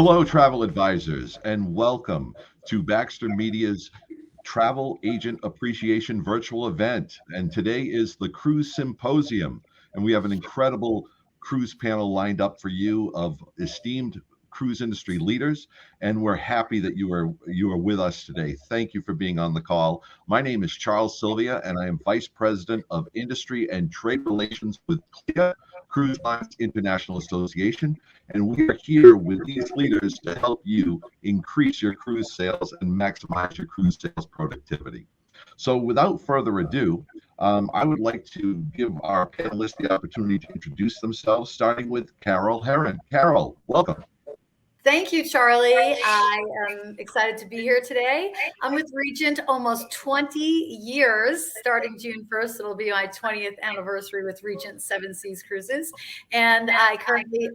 Hello, travel advisors, and welcome to Baxter Media's Travel Agent Appreciation Virtual event. And today is the Cruise Symposium, and we have an incredible cruise panel lined up for you of esteemed cruise industry leaders, and we're happy that you are with us today. Thank you for being on the call. My name is Charles Sylvia, and I am Vice President of Industry and Trade Relations with CLIA, Cruise Lines International Association, and we are here with these leaders to help you increase your cruise sales and maximize your cruise sales productivity. So without further ado, I would like to give our panelists the opportunity to introduce themselves, starting with Carol Heron. Carol, welcome. Thank you, Charlie. I am excited to be here today. I'm with Regent almost 20 years. Starting June 1st, it'll be my 20th anniversary with Regent 7 Seas Cruises. And I currently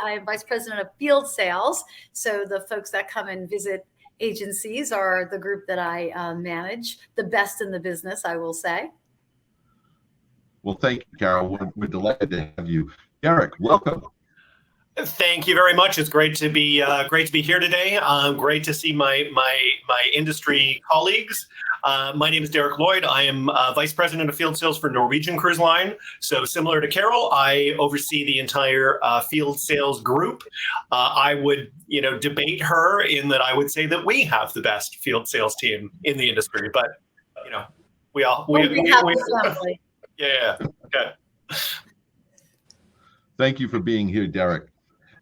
I'm Vice President of Field Sales. So the folks that come and visit agencies are the group that I manage, the best in the business, I will say. Well, thank you, Carol. We're delighted to have you. Derek, welcome. Thank you very much. It's great to be here today. Great to see my industry colleagues. My name is Derek Lloyd. I am Vice President of Field Sales for Norwegian Cruise Line. So similar to Carol, I oversee the entire field sales group. I would, debate her in that I would say that we have the best field sales team in the industry. But we have the yeah. Okay. Thank you for being here, Derek.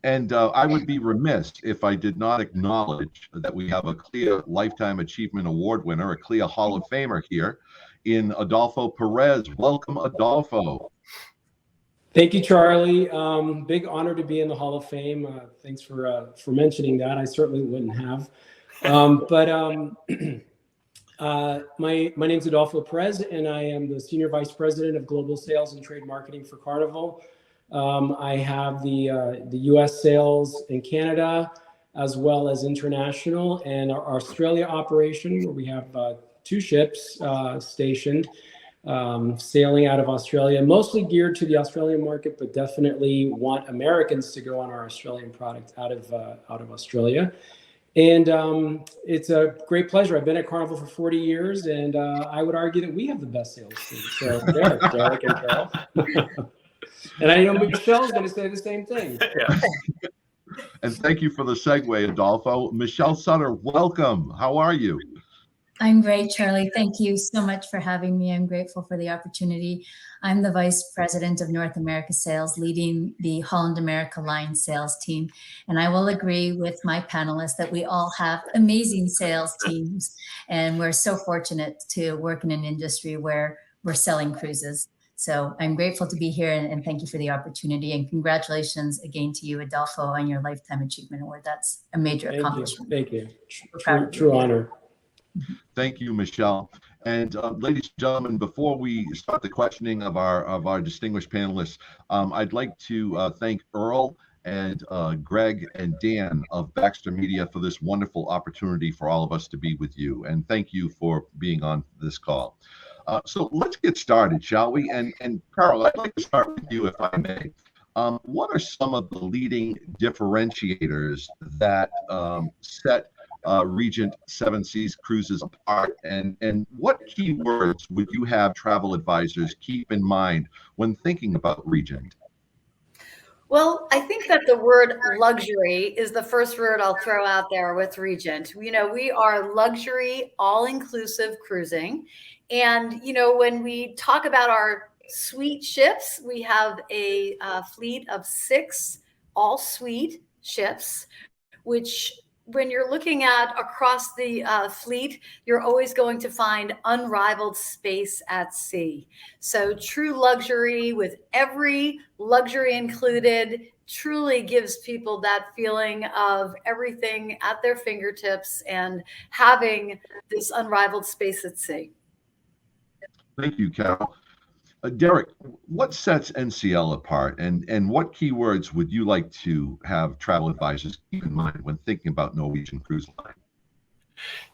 And I would be remiss if I did not acknowledge that we have a CLIA Lifetime Achievement Award winner, a CLIA Hall of Famer here in Adolfo Perez. Welcome, Adolfo. Thank you, Charlie. Big honor to be in the Hall of Fame. Thanks for mentioning that. I certainly wouldn't have. My name's Adolfo Perez, and I am the Senior Vice President of Global Sales and Trade Marketing for Carnival. I have the U.S. sales in Canada, as well as international, and our Australia operation, where we have 2 ships stationed, sailing out of Australia, mostly geared to the Australian market, but definitely want Americans to go on our Australian product out of Australia. And it's a great pleasure. I've been at Carnival for 40 years, and I would argue that we have the best sales team. So Derek and Carol. And I know Michelle's going to say the same thing. Yeah. And thank you for the segue, Adolfo. Michelle Sutter, welcome. How are you? I'm great, Charlie. Thank you so much for having me. I'm grateful for the opportunity. I'm the Vice President of North America Sales, leading the Holland America line sales team. And I will agree with my panelists that we all have amazing sales teams. And we're so fortunate to work in an industry where we're selling cruises. So I'm grateful to be here, and thank you for the opportunity. And congratulations again to you, Adolfo, on your Lifetime Achievement Award. That's a major accomplishment. Thank you. True honor. Thank you, Michelle. And ladies and gentlemen, before we start the questioning of our distinguished panelists, I'd like to thank Earl and Greg and Dan of Baxter Media for this wonderful opportunity for all of us to be with you. And thank you for being on this call. So let's get started, shall we? And Carol, I'd like to start with you, if I may. What are some of the leading differentiators that set Regent 7 Seas Cruises apart, and what keywords would you have travel advisors keep in mind when thinking about Regent? Well, I think that the word luxury is the first word I'll throw out there with Regent. We are luxury, all-inclusive cruising. And, when we talk about our suite ships, we have a fleet of 6 all-suite ships, which when you're looking at across the fleet, you're always going to find unrivaled space at sea. So true luxury with every luxury included truly gives people that feeling of everything at their fingertips and having this unrivaled space at sea. Thank you, Carol. Derek, what sets NCL apart, and what keywords would you like to have travel advisors keep in mind when thinking about Norwegian Cruise Line?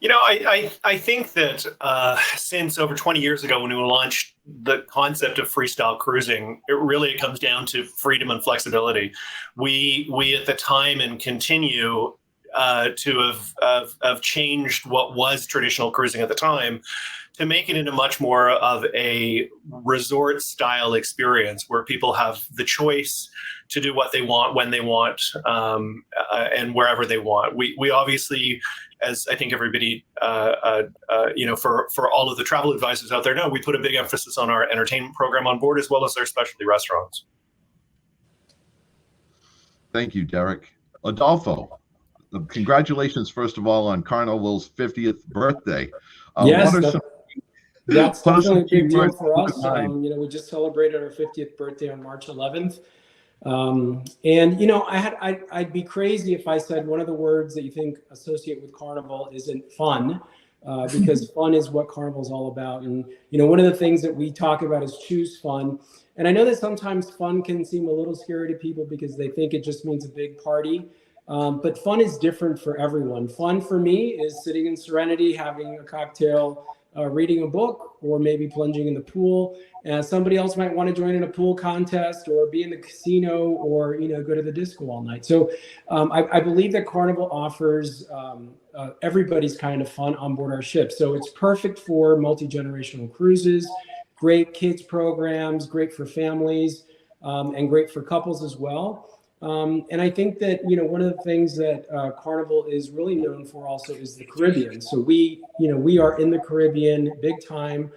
I think that since over 20 years ago, when we launched the concept of freestyle cruising, it comes down to freedom and flexibility. We at the time and continue to have changed what was traditional cruising at the time to make it into much more of a resort style experience where people have the choice to do what they want, when they want, and wherever they want. We obviously, as I think everybody, for all of the travel advisors out there know, we put a big emphasis on our entertainment program on board as well as our specialty restaurants. Thank you, Derek. Adolfo, congratulations, first of all, on Carnival's 50th birthday. Yes, what are some that's what are some definitely a big key deal words for to us. keep in mind? We just celebrated our 50th birthday on March 11th. I'd be crazy if I said one of the words that you think associate with Carnival isn't fun, because fun is what Carnival's all about. And, one of the things that we talk about is choose fun. And I know that sometimes fun can seem a little scary to people because they think it just means a big party. But fun is different for everyone. Fun for me is sitting in serenity, having a cocktail, reading a book, or maybe plunging in the pool. Somebody else might want to join in a pool contest or be in the casino or, go to the disco all night. So I believe that Carnival offers everybody's kind of fun on board our ship. So it's perfect for multi-generational cruises, great kids programs, great for families, and great for couples as well. And I think that, one of the things that Carnival is really known for also is the Caribbean. So we are in the Caribbean big time.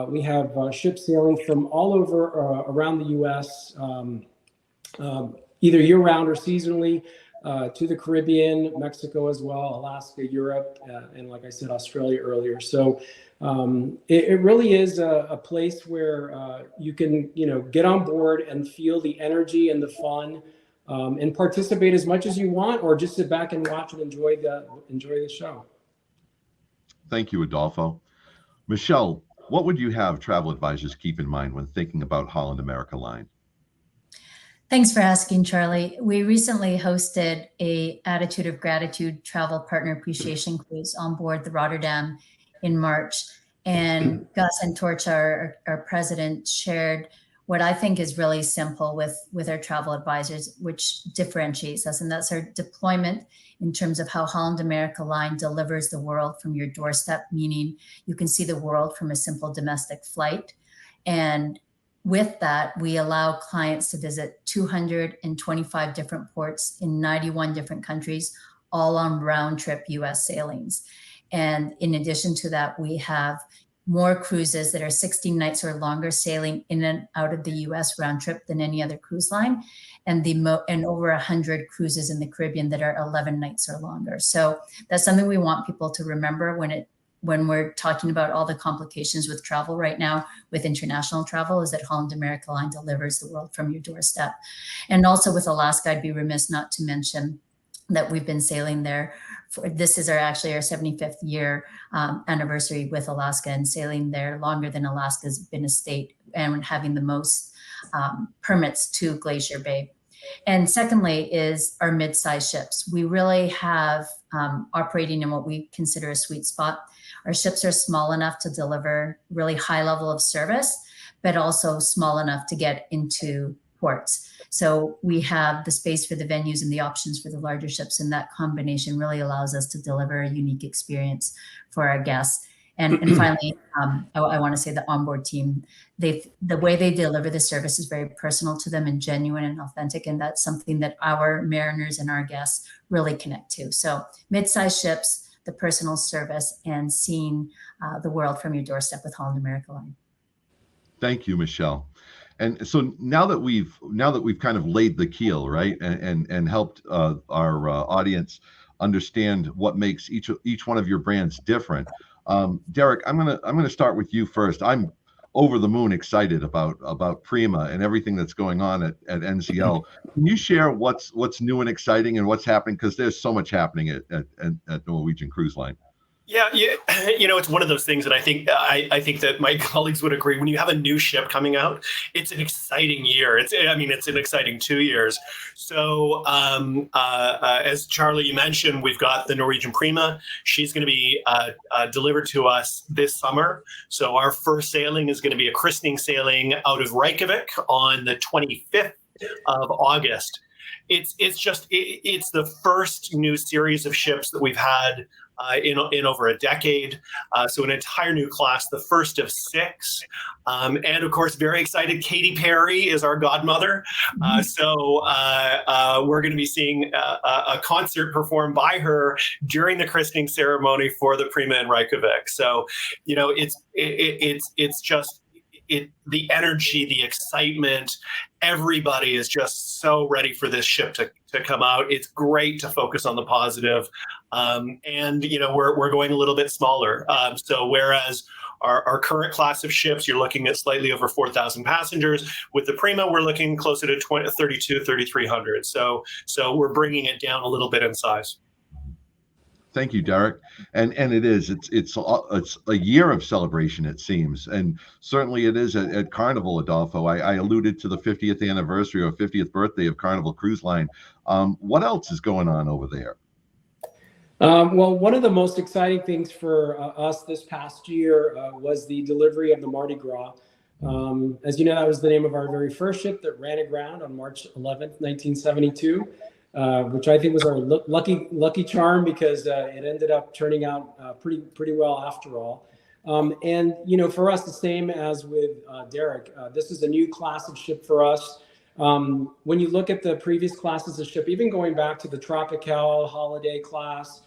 We have ships sailing from all over around the U.S., either year-round or seasonally, to the Caribbean, Mexico as well, Alaska, Europe, and like I said, Australia earlier. So it really is a place where you can, get on board and feel the energy and the fun, and participate as much as you want, or just sit back and watch and enjoy the show. Thank you, Adolfo. Michelle, what would you have travel advisors keep in mind when thinking about Holland America Line? Thanks for asking, Charlie. We recently hosted a Attitude of Gratitude Travel Partner Appreciation Cruise on board the Rotterdam in March. And Gus and Torch, our president, shared what I think is really simple with our travel advisors, which differentiates us. And that's our deployment in terms of how Holland America Line delivers the world from your doorstep, meaning you can see the world from a simple domestic flight. And with that, we allow clients to visit 225 different ports in 91 different countries, all on round trip US sailings. And in addition to that, we have more cruises that are 16 nights or longer sailing in and out of the US round trip than any other cruise line, and over 100 cruises in the Caribbean that are 11 nights or longer. So that's something we want people to remember when we're talking about all the complications with travel right now with international travel, is that Holland America Line delivers the world from your doorstep. And also with Alaska, I'd be remiss not to mention that we've been sailing there. This is actually our 75th year anniversary with Alaska, and sailing there longer than Alaska's been a state, and having the most permits to Glacier Bay. And secondly is our mid-sized ships. We really have operating in what we consider a sweet spot. Our ships are small enough to deliver really high level of service, but also small enough to get into ports. So we have the space for the venues and the options for the larger ships, and that combination really allows us to deliver a unique experience for our guests. And finally, I want to say the onboard team, the way they deliver the service is very personal to them and genuine and authentic, and that's something that our mariners and our guests really connect to. So mid-sized ships, the personal service, and seeing the world from your doorstep with Holland America Line. Thank you, Michelle. And so now that we've kind of laid the keel, right, and helped our audience understand what makes each one of your brands different, Derek, I'm gonna start with you first. I'm over the moon excited about Prima and everything that's going on at NCL. Can you share what's new and exciting and what's happening? Because there's so much happening at Norwegian Cruise Line. Yeah, it's one of those things that I think that my colleagues would agree. When you have a new ship coming out, it's an exciting year. It's an exciting 2 years. So as Charlie, you mentioned, we've got the Norwegian Prima. She's going to be delivered to us this summer. So our first sailing is going to be a christening sailing out of Reykjavik on the 25th of August. It's the first new series of ships that we've had in over a decade. So an entire new class, the first of 6. And of course, very excited, Katy Perry is our godmother. So we're going to be seeing a concert performed by her during the christening ceremony for the Prima in Reykjavik. So, it's just the energy, the excitement, everybody is just so ready for this ship to come out. It's great to focus on the positive. And we're going a little bit smaller. So whereas our current class of ships, you're looking at slightly over 4,000 passengers. With the Prima, we're looking closer to 3,300. So we're bringing it down a little bit in size. Thank you, Derek. And it's a year of celebration, it seems, and certainly it is at Carnival, Adolfo. I alluded to the 50th anniversary or 50th birthday of Carnival Cruise Line. What else is going on over there? Well, one of the most exciting things for us this past year was the delivery of the Mardi Gras. As you know, that was the name of our very first ship that ran aground on March 11th, 1972. Which I think was our lucky charm, because it ended up turning out pretty well after all. And for us, the same as with Derek, this is a new class of ship for us. When you look at the previous classes of ship, even going back to the Tropical, Holiday class,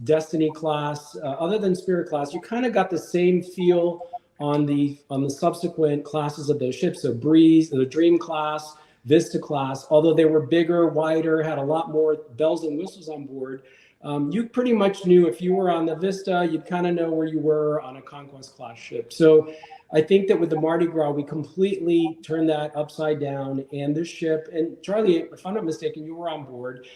Destiny class, other than Spirit class, you kind of got the same feel on the subsequent classes of those ships. So Breeze, the Dream class, Vista class, although they were bigger, wider, had a lot more bells and whistles on board, you pretty much knew if you were on the Vista, you'd kind of know where you were on a Conquest class ship. So I think that with the Mardi Gras, we completely turned that upside down. And this ship, and Charlie, if I'm not mistaken, you were on board.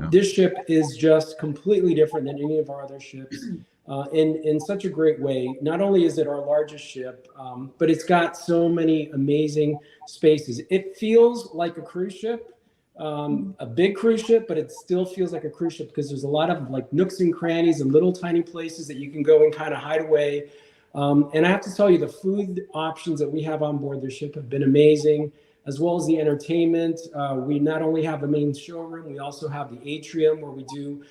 This ship is just completely different than any of our other ships. In such a great way. Not only is it our largest ship, but it's got so many amazing spaces. It feels like a cruise ship, a big cruise ship, but it still feels like a cruise ship because there's a lot of like nooks and crannies and little tiny places that you can go and kind of hide away. And I have to tell you, the food options that we have on board the ship have been amazing, as well as the entertainment. We not only have the main showroom, we also have the atrium where we do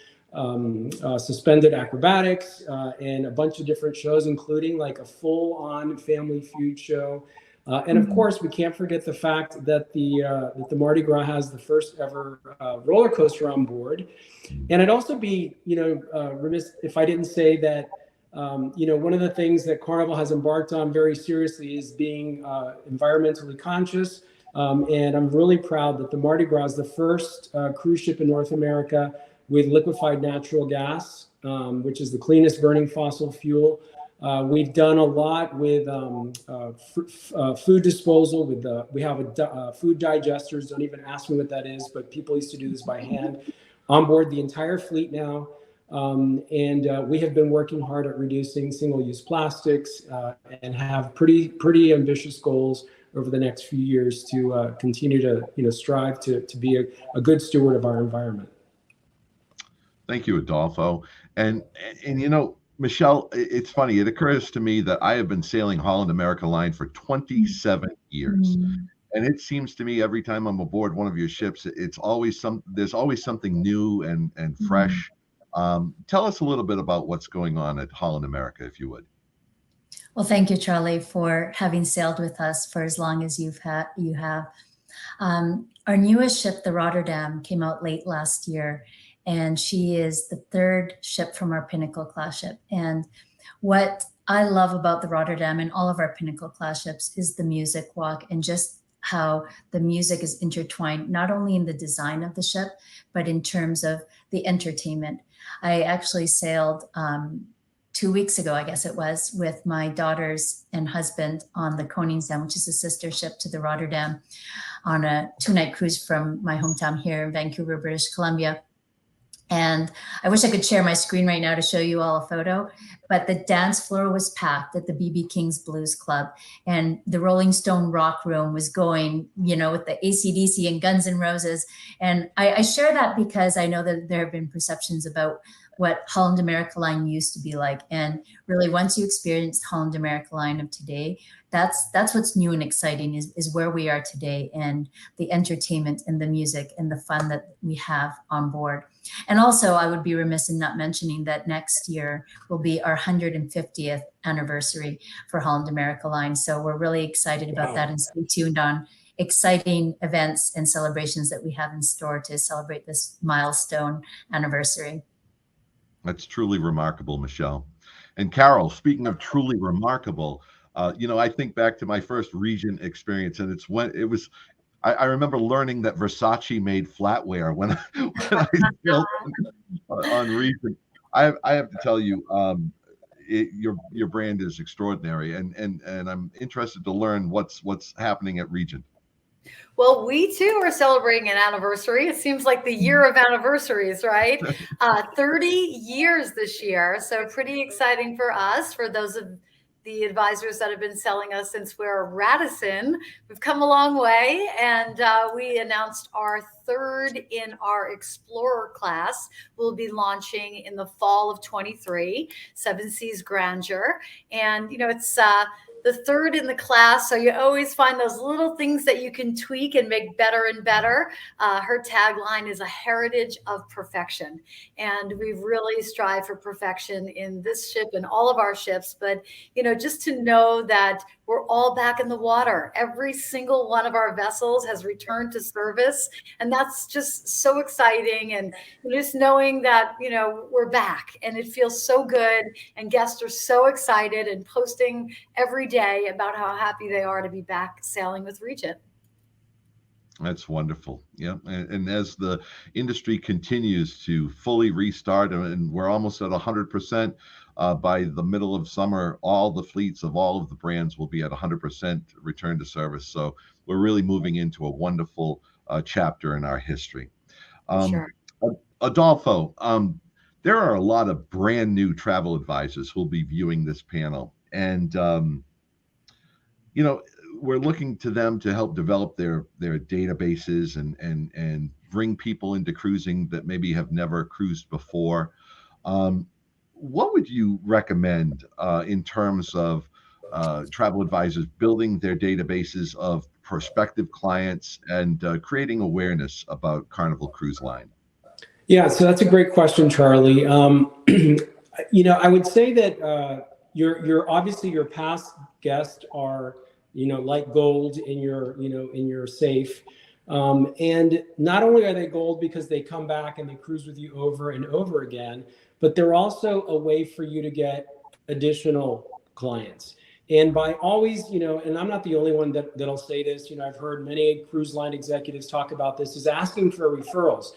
suspended acrobatics and a bunch of different shows, including like a full-on Family Feud show. And of course, we can't forget the fact that the Mardi Gras has the first ever roller coaster on board. And I'd also be, remiss if I didn't say that, one of the things that Carnival has embarked on very seriously is being environmentally conscious. And I'm really proud that the Mardi Gras is the first cruise ship in North America with liquefied natural gas, which is the cleanest burning fossil fuel. We've done a lot with food disposal. We have food digesters. Don't even ask me what that is, but people used to do this by hand. On board the entire fleet now. And we have been working hard at reducing single-use plastics and have pretty ambitious goals over the next few years to continue to strive to be a good steward of our environment. Thank you, Adolfo. And Michelle, it's funny. It occurs to me that I have been sailing Holland America Line for 27 years. And it seems to me every time I'm aboard one of your ships, there's always something new and fresh. Tell us a little bit about what's going on at Holland America, if you would. Well, thank you, Charlie, for having sailed with us for as long as you have. Our newest ship, the Rotterdam, came out late last year, and she is the third ship from our Pinnacle class ship. And what I love about the Rotterdam and all of our Pinnacle class ships is the music walk, and just how the music is intertwined, not only in the design of the ship, but in terms of the entertainment. I actually sailed 2 weeks ago, I guess it was, with my daughters and husband on the Koningsdam, which is a sister ship to the Rotterdam, on a 2-night cruise from my hometown here in Vancouver, British Columbia. And I wish I could share my screen right now to show you all a photo, but the dance floor was packed at the BB King's Blues Club, and the Rolling Stone Rock Room was going, you know, with the AC/DC and Guns N' Roses. And I share that because I know that there have been perceptions about what Holland America line used to be like. And really, once you experience Holland America line of today, that's what's new and exciting is where we are today, and the entertainment and the music and the fun that we have on board. And also, I would be remiss in not mentioning that next year will be our 150th anniversary for Holland America line. So we're really excited about that, and stay tuned on exciting events and celebrations that we have in store to celebrate this milestone anniversary. That's truly remarkable, Michelle. And Carol, speaking of truly remarkable, you know, I think back to my first Regent experience, and it's when it was. I remember learning that Versace made flatware when I built on Regent. I have to tell you, your brand is extraordinary, and I'm interested to learn what's happening at Regent. Well, we too are celebrating an anniversary. It seems like the year of anniversaries, right? 30 years this year. So pretty exciting for us, for those of the advisors that have been selling us since we're Radisson. We've come a long way, and we announced our third in our Explorer class. We'll be launching in the fall of 23, Seven Seas Grandeur. And, you know, it's the third in the class, so you always find those little things that you can tweak and make better and better. Her tagline is a heritage of perfection, and we've really strived for perfection in this ship and all of our ships. But, you know, just to know that we're all back in the water. Every single one of our vessels has returned to service, and that's just so exciting. And just knowing that, you know, we're back, and it feels so good, and guests are so excited and posting every day about how happy they are to be back sailing with Regent. That's wonderful. Yeah. And as the industry continues to fully restart, and we're almost at 100%, by the middle of summer, all the fleets of all of the brands will be at 100% return to service. So we're really moving into a wonderful chapter in our history. Sure. Adolfo, there are a lot of brand new travel advisors who'll be viewing this panel. And, you know, we're looking to them to help develop their databases and bring people into cruising that maybe have never cruised before. What would you recommend in terms of travel advisors building their databases of prospective clients and creating awareness about Carnival Cruise Line? Yeah, so that's a great question, Charlie. You know, I would say that you're obviously your past guests are, you know, like gold in your safe. And not only are they gold because they come back and they cruise with you over and over again, but they're also a way for you to get additional clients. And by always, you know, and I'm not the only one that'll say this, you know, I've heard many cruise line executives talk about this, is asking for referrals.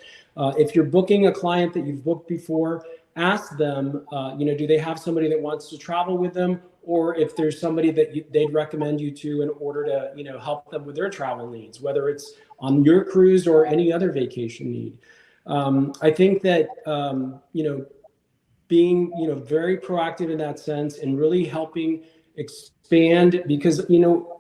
If you're booking a client that you've booked before, ask them, you know, do they have somebody that wants to travel with them? Or if there's somebody that they'd recommend you to in order to, you know, help them with their travel needs, whether it's on your cruise or any other vacation need. I think that, you know, being, you know, very proactive in that sense and really helping expand, because, you know,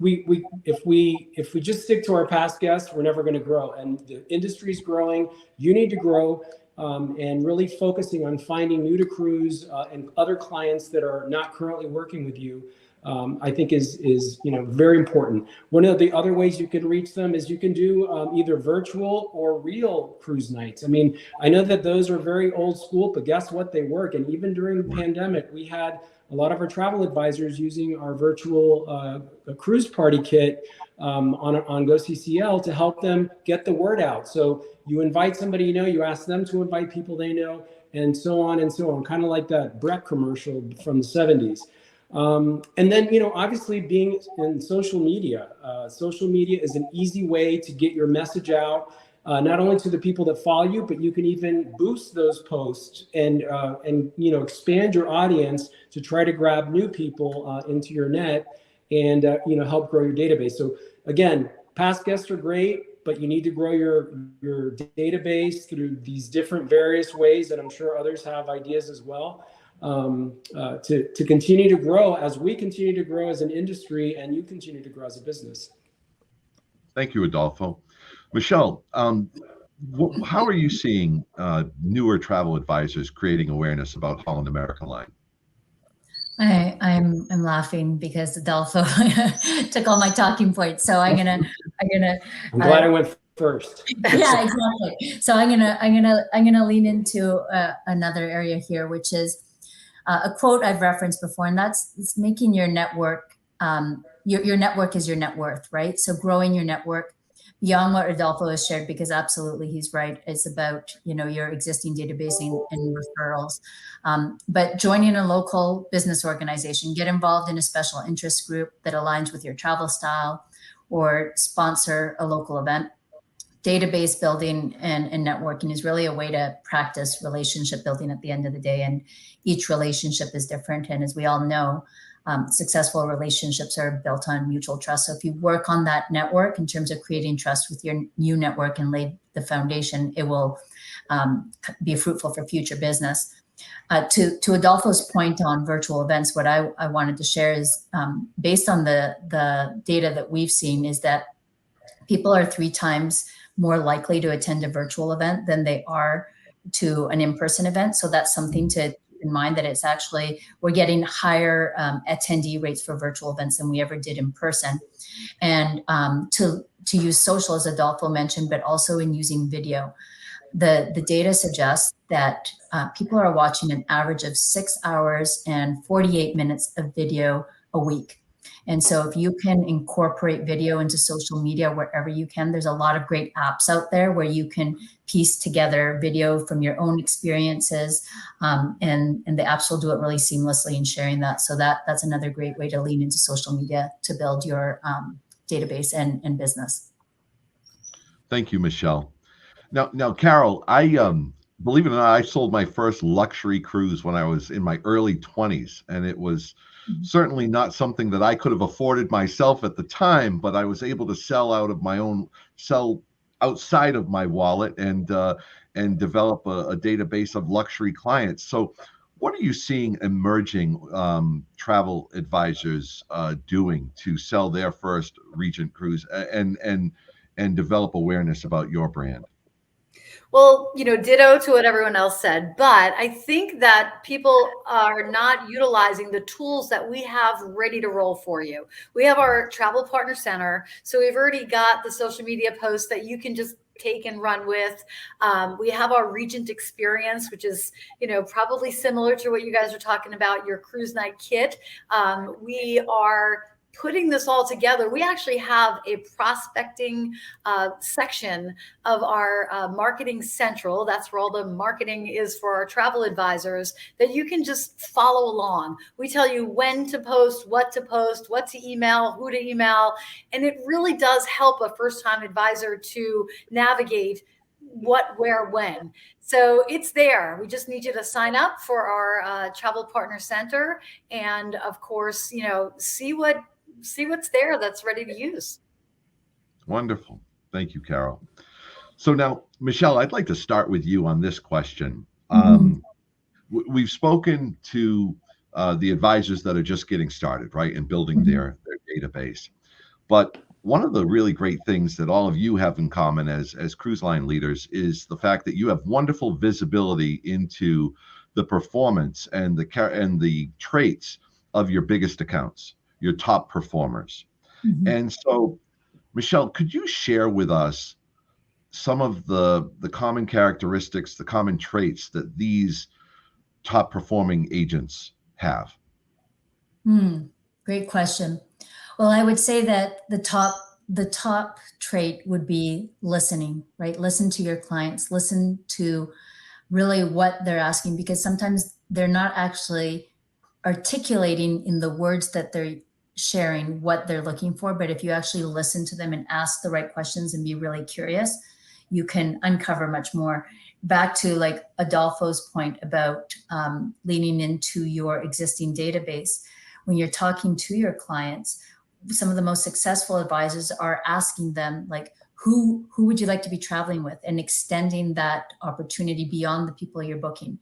if we just stick to our past guests, we're never going to grow, and the industry's growing. You need to grow, and really focusing on finding new to cruise and other clients that are not currently working with you, I think is you know, very important. One of the other ways you can reach them is you can do either virtual or real cruise nights. I mean, I know that those are very old school, but guess what? They work. And even during the pandemic, we had a lot of our travel advisors using our virtual cruise party kit on GoCCL to help them get the word out. So you invite somebody you know, you ask them to invite people they know, and so on and so on, kind of like that Breck commercial from the 70s. And then, you know, obviously being in social media. Social media is an easy way to get your message out, not only to the people that follow you, but you can even boost those posts and you know, expand your audience to try to grab new people into your net and you know, help grow your database. So again, past guests are great, but you need to grow your database through these different various ways, and I'm sure others have ideas as well, to continue to grow as we continue to grow as an industry and you continue to grow as a business. Thank you, Adolfo. Michelle, how are you seeing newer travel advisors creating awareness about Holland America Line? I'm laughing because Adolfo took all my talking points. So I'm gonna. I'm glad I went first. Yeah, exactly. So I'm gonna lean into another area here, which is a quote I've referenced before, and it's making your network. Your network is your net worth, right? So growing your network beyond what Adolfo has shared, because absolutely he's right. It's about, your existing database and referrals. But joining a local business organization, get involved in a special interest group that aligns with your travel style, or sponsor a local event. Database building and networking is really a way to practice relationship building at the end of the day. And each relationship is different. And as we all know, successful relationships are built on mutual trust. So if you work on that network in terms of creating trust with your new network and lay the foundation, it will be fruitful for future business. To Adolfo's point on virtual events, what I wanted to share is based on the data that we've seen is that people are 3 times more likely to attend a virtual event than they are to an in-person event. So that's something to in mind, that it's actually, we're getting higher attendee rates for virtual events than we ever did in person. And to use social, as Adolfo mentioned, but also in using video. The data suggests that people are watching an average of 6 hours and 48 minutes of video a week. And so if you can incorporate video into social media wherever you can, there's a lot of great apps out there where you can piece together video from your own experiences, and the apps will do it really seamlessly in sharing that. So that's another great way to lean into social media to build your database and business. Thank you, Michelle. Now, Carol, I believe it or not, I sold my first luxury cruise when I was in my early 20s, and it was certainly not something that I could have afforded myself at the time, but I was able to sell outside of my wallet and develop a database of luxury clients. So what are you seeing emerging travel advisors doing to sell their first Regent cruise and develop awareness about your brand? Well, ditto to what everyone else said, but I think that people are not utilizing the tools that we have ready to roll for you. We have our Travel Partner Center, so we've already got the social media posts that you can just take and run with. We have our Regent experience, which is, probably similar to what you guys are talking about, your cruise night kit. We are putting this all together. We actually have a prospecting section of our Marketing Central. That's where all the marketing is for our travel advisors, that you can just follow along. We tell you when to post, what to email, who to email. And it really does help a first-time advisor to navigate what, where, when. So it's there. We just need you to sign up for our Travel Partner Center. And of course, see what's there that's ready to use. Wonderful. Thank you, Carol. So now, Michelle, I'd like to start with you on this question. We've spoken to the advisors that are just getting started, right, and building their database. But one of the really great things that all of you have in common as cruise line leaders is the fact that you have wonderful visibility into the performance and the traits of your biggest accounts, your top performers. And so, Michelle, could you share with us some of the common characteristics, the common traits that these top performing agents have? Great question. Well, I would say that the top trait would be listening, right? Listen to your clients, listen to really what they're asking, because sometimes they're not actually articulating in the words that they're sharing what they're looking for. But if you actually listen to them and ask the right questions and be really curious, you can uncover much more. Back to like Adolfo's point about leaning into your existing database. When you're talking to your clients, some of the most successful advisors are asking them, like, who would you like to be traveling with, and extending that opportunity beyond the people you're booking.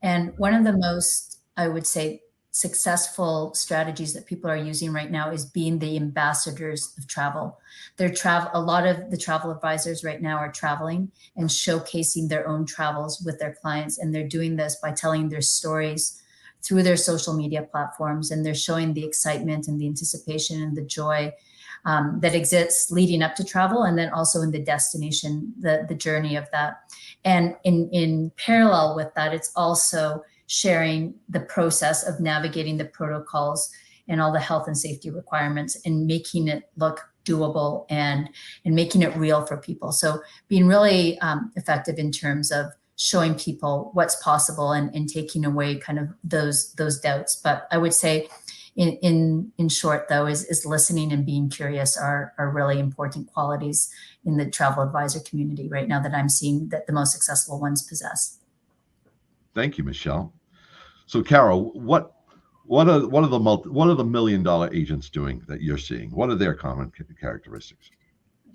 And one of the most, I would say, successful strategies that people are using right now is being the ambassadors of travel. A lot of the travel advisors right now are traveling and showcasing their own travels with their clients. And they're doing this by telling their stories through their social media platforms. And they're showing the excitement and the anticipation and the joy that exists leading up to travel, and then also in the destination, the journey of that. And in parallel with that, it's also sharing the process of navigating the protocols and all the health and safety requirements, and making it look doable and making it real for people. So being really effective in terms of showing people what's possible and taking away kind of those doubts. But I would say in short, though, is listening and being curious are really important qualities in the travel advisor community right now that I'm seeing that the most successful ones possess. Thank you, Michelle. So, Carol, what are the $1 million agents doing that you're seeing? What are their common characteristics?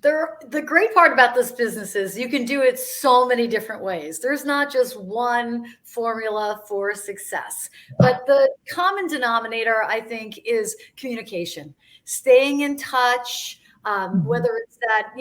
The great part about this business is you can do it so many different ways. There's not just one formula for success, but the common denominator, I think, is communication, staying in touch. Whether it's that,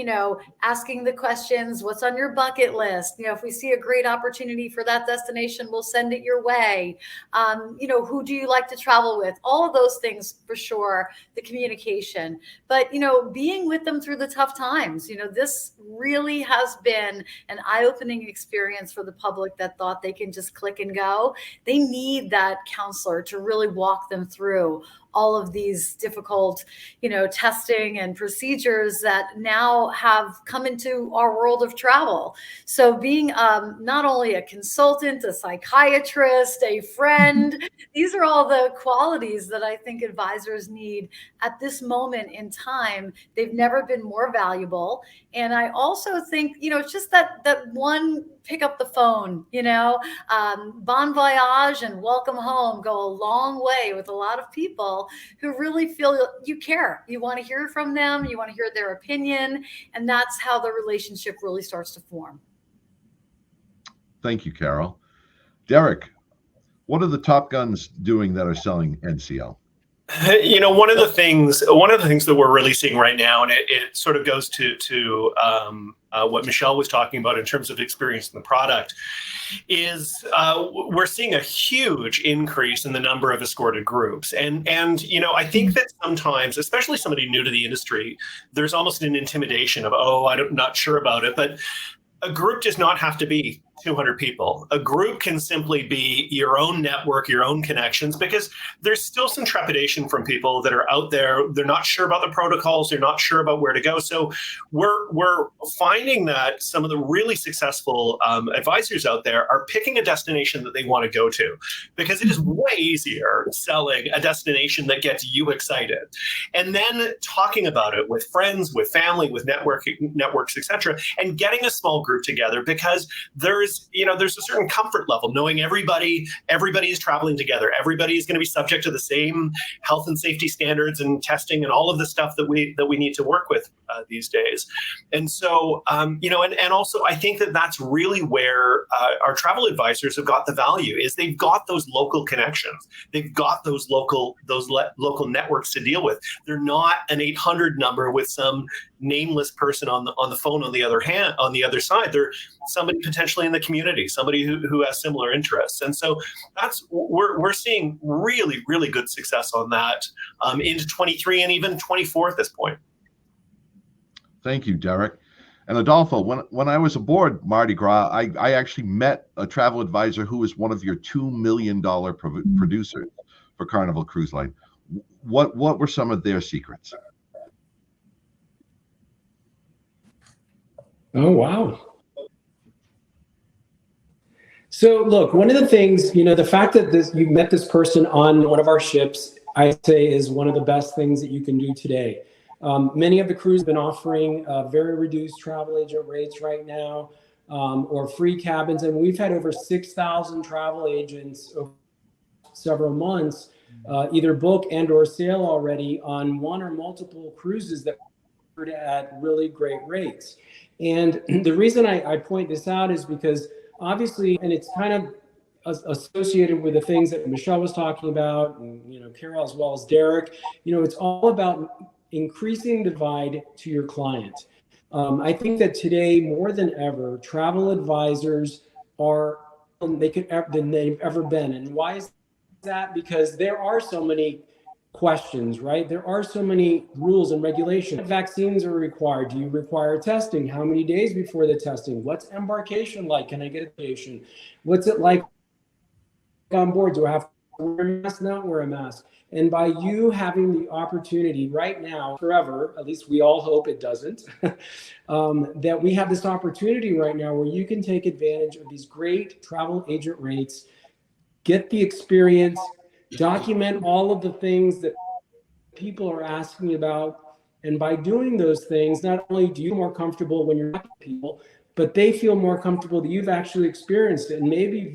asking the questions, what's on your bucket list? If we see a great opportunity for that destination, we'll send it your way. Who do you like to travel with? All of those things for sure, the communication, but, being with them through the tough times. This really has been an eye-opening experience for the public that thought they can just click and go. They need that counselor to really walk them through all of these difficult, testing and procedures that now have come into our world of travel. So being not only a consultant, a psychiatrist, a friend, these are all the qualities that I think advisors need at this moment in time. They've never been more valuable. And I also think, it's just that one, pick up the phone, bon voyage and welcome home go a long way with a lot of people who really feel you care. You want to hear from them. You want to hear their opinion. And that's how the relationship really starts to form. Thank you, Carol. Derek, what are the top guns doing that are selling NCL? One of the things that we're really seeing right now, and it sort of goes to what Michelle was talking about in terms of experience in the product, is we're seeing a huge increase in the number of escorted groups. And I think that sometimes, especially somebody new to the industry, there's almost an intimidation of, I'm not sure about it. But a group does not have to be 200 people. A group can simply be your own network, your own connections, because there's still some trepidation from people that are out there. They're not sure about the protocols. They're not sure about where to go. So we're finding that some of the really successful advisors out there are picking a destination that they want to go to, because it is way easier selling a destination that gets you excited, and then talking about it with friends, with family, with networks, etc., and getting a small group together, because there's a certain comfort level knowing everybody is traveling together. Everybody is going to be subject to the same health and safety standards and testing and all of the stuff that we need to work with these days. And so, and also I think that that's really where our travel advisors have got the value, is they've got those local connections. They've got those local networks to deal with. They're not an 800 number with some nameless person on the phone on the other side. They're somebody potentially in the community, somebody who has similar interests. And so we're seeing really, really good success on that into 23 and even 24 at this point. Thank you, Derek. And Adolfo, when I was aboard Mardi Gras, I actually met a travel advisor who was one of your $2 million producers for Carnival Cruise Line. What were some of their secrets? Oh, wow. So look, one of the things, the fact that you met this person on one of our ships, I say is one of the best things that you can do today. Many of the crews have been offering very reduced travel agent rates right now, or free cabins. And we've had over 6,000 travel agents over several months either book and or sail already on one or multiple cruises that at really great rates. And the reason I point this out is because obviously, and it's kind of associated with the things that Michelle was talking about, and Carol as well as Derek. It's all about increasing the divide to your client. I think that today more than ever, travel advisors are than they've ever been. And why is that? Because there are so many questions, right? There are so many rules and regulations. What vaccines are required? Do you require testing? How many days before the testing? What's embarkation like? Can I get a patient? What's it like on board? Do I have to wear a mask? Not wear a mask? And by you having the opportunity right now, forever, at least we all hope it doesn't, that we have this opportunity right now where you can take advantage of these great travel agent rates, get the experience, document all of the things that people are asking about. And by doing those things, not only do you feel more comfortable when you're talking to people, but they feel more comfortable that you've actually experienced it. And maybe you've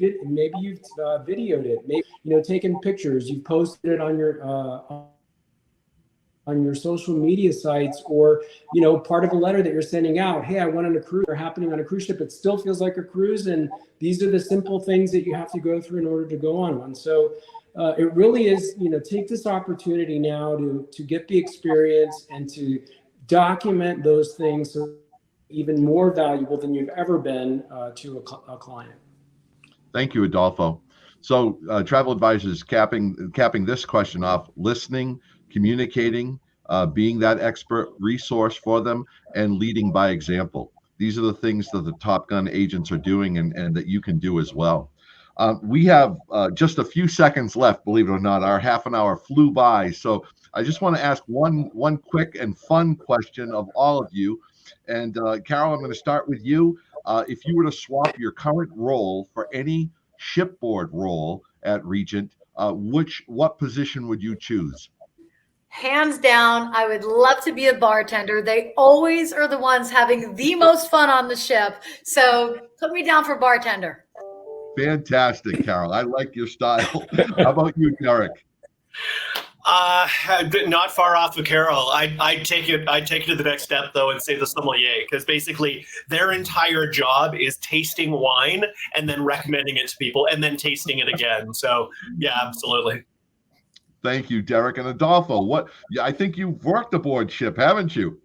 videoed it, maybe taken pictures, you've posted it on your social media sites, or part of a letter that you're sending out. Hey, I went on a cruise, or happening on a cruise ship. It still feels like a cruise, and these are the simple things that you have to go through in order to go on one. So it really is, take this opportunity now to get the experience and to document those things so even more valuable than you've ever been to a client. Thank you, Adolfo. So travel advisors capping this question off: listening, communicating, being that expert resource for them, and leading by example. These are the things that the Top Gun agents are doing, and that you can do as well. We have just a few seconds left, believe it or not. Our half an hour flew by. So I just want to ask one quick and fun question of all of you. And Carol, I'm going to start with you. If you were to swap your current role for any shipboard role at Regent, what position would you choose? Hands down, I would love to be a bartender. They always are the ones having the most fun on the ship. So put me down for bartender. Fantastic, Carol. I like your style. How about you, Derek? Not far off of Carol. I'd take it to the next step though and say the sommelier, because basically their entire job is tasting wine and then recommending it to people and then tasting it again. So yeah, absolutely. Thank you, Derek. And Adolfo, I think you've worked aboard ship, haven't you?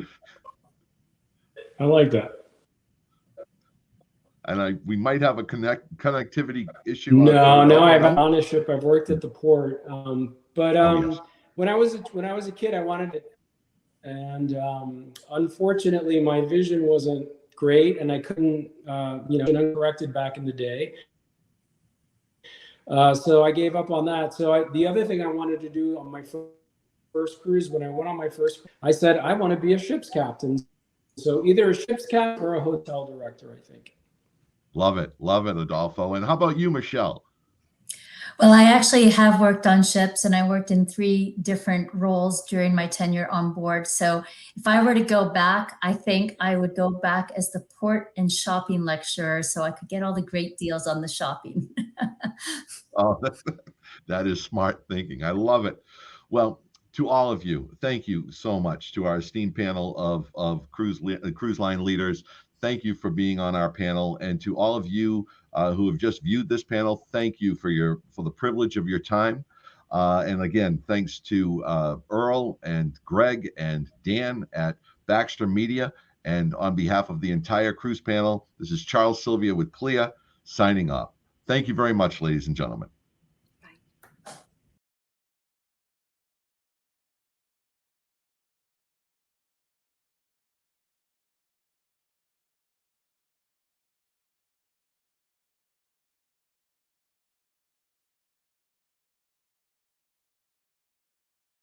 I like that. And we might have a connectivity issue. No, I've been on a ship. I've worked at the port. Yes. When I was a kid, I wanted it, and unfortunately, my vision wasn't great, and I couldn't, uncorrected back in the day. So I gave up on that. So the other thing I wanted to do on my first cruise, when I went on my first, I said I want to be a ship's captain. So either a ship's captain or a hotel director, I think. Love it, Adolfo. And how about you, Michelle? Well, I actually have worked on ships, and I worked in 3 different roles during my tenure on board. So if I were to go back, I think I would go back as the port and shopping lecturer so I could get all the great deals on the shopping. Oh, that is smart thinking. I love it. Well, to all of you, thank you so much. To our esteemed panel of cruise line leaders, thank you for being on our panel. And to all of you who have just viewed this panel, thank you for the privilege of your time. And again, thanks to Earl and Greg and Dan at Baxter Media. And on behalf of the entire cruise panel, this is Charles Sylvia with CLIA signing off. Thank you very much, ladies and gentlemen.